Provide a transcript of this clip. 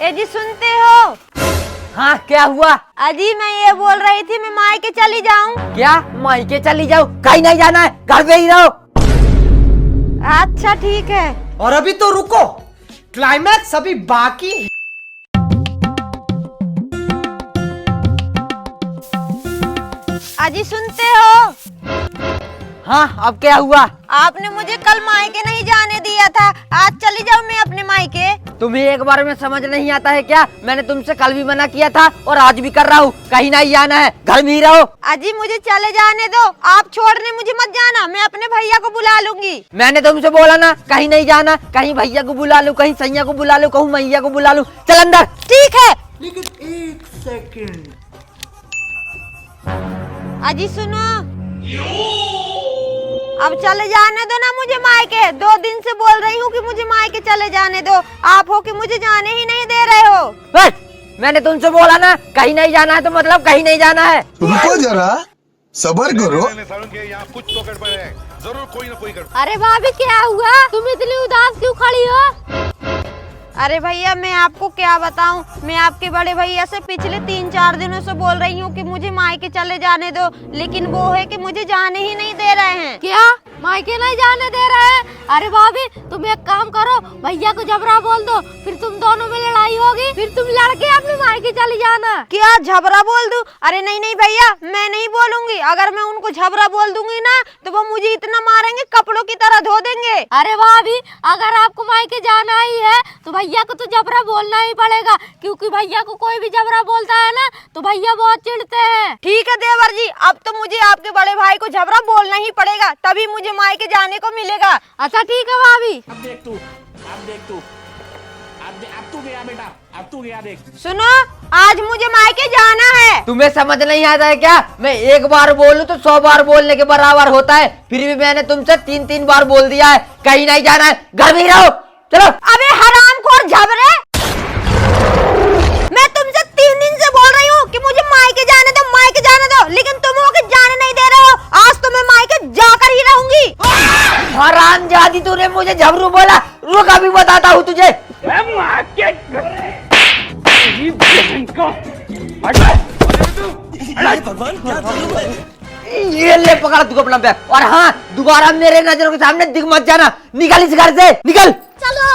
ए जी सुनते हो? हाँ क्या हुआ? अजी मैं ये बोल रही थी मैं मायके चली जाऊं। क्या मायके चली जाओ? कहीं नहीं जाना है, घर पे ही रहो। अच्छा ठीक है। और अभी तो रुको, क्लाइमैक्स अभी बाकी है। अजी सुनते हो? हाँ अब क्या हुआ? आपने मुझे कल मायके नहीं जाने दिया था, आज चली जाऊं मैं अपने मायके। तुम्हें एक बार में समझ नहीं आता है क्या? मैंने तुमसे कल भी मना किया था और आज भी कर रहा हूँ, कहीं नहीं जाना है, घर में ही रहो। अजी मुझे चले जाने दो, आप छोड़ने मुझे मत जाना, मैं अपने भैया को बुला लूंगी। मैंने तुमसे बोला ना कहीं नहीं जाना, कहीं भैया को बुला लूं, कहीं सैया को बुला लूं, कहूँ मैया को बुला लूं। चल अंदर। ठीक है। लेकिन एक सेकंड, अजी सुनो, अब चले जाने दो ना मुझे मायके। 2 दिन से बोल रही हूँ कि मुझे मायके चले जाने दो, आप हो कि मुझे जाने ही नहीं दे रहे हो। मैंने तुमसे बोला ना कहीं नहीं जाना है तो मतलब कहीं नहीं जाना है। रुको जरा, सबर करो। यहाँ कुछ तो गड़बड़ है, जरूर कोई ना कोई गड़बड़। अरे भाभी क्या हुआ, तुम इतनी उदास क्यों खड़ी हो? अरे भैया मैं आपको क्या बताऊं, मैं आपके बड़े भैया से पिछले 3-4 दिनों से बोल रही हूँ कि मुझे मायके चले जाने दो, लेकिन वो है कि मुझे जाने ही नहीं दे रहे हैं। क्या मायके नहीं जाने दे रहे हैं? अरे भाभी तुम एक काम करो, भैया को झबरा बोल दो, फिर तुम दोनों में लड़ाई होगी, फिर तुम लड़के अपने मायके चली जाना। क्या झबरा बोल दूं? अरे नहीं नहीं भैया मैं नहीं बोलूंगी, अगर मैं उनको झबरा बोल दूंगी ना तो वो मुझे इतना मारेंगे कपड़ों की तरह धो देंगे। अरे भाभी अगर आपको मायके जाना ही है तो भैया को तो जबरा बोलना ही पड़ेगा, क्योंकि भैया को कोई भी जबरा बोलता है ना तो भैया बहुत चिढ़ते हैं। ठीक है देवर जी, अब तो मुझे आपके बड़े भाई को जबरा बोलना ही पड़ेगा, तभी मुझे मायके जाने को मिलेगा। अच्छा ठीक है भाभी। अब देख तू, अब तू गया बेटा, अब तू गया देख। सुनो आज मुझे मायके जाना है। तुम्हें समझ नहीं आता है क्या? मैं एक बार बोलूं तो 100 बार बोलने के बराबर होता है, फिर भी मैंने तुमसे 3-3 बार बोल दिया है कहीं नहीं जाना है, घर में ही रहो। चलो। अबे हरामखोर झबरे, मैं तुमसे 3 दिन से बोल रही हूँ कि मुझे मायके जाने दो, मायके जाने दो, लेकिन तुम हो कि जाने नहीं दे रहे हो। आज तो मैं मायके जाकर ही रहूंगी। हरामजादी, तूने मुझे झबरू बोला, रुक अभी बताता हूँ तुझे। ये ले पकड़ा तू अपना बैग, और हाँ दोबारा मेरे नजरों के सामने दिख मत जाना, निकल इस घर से, निकल। चलो।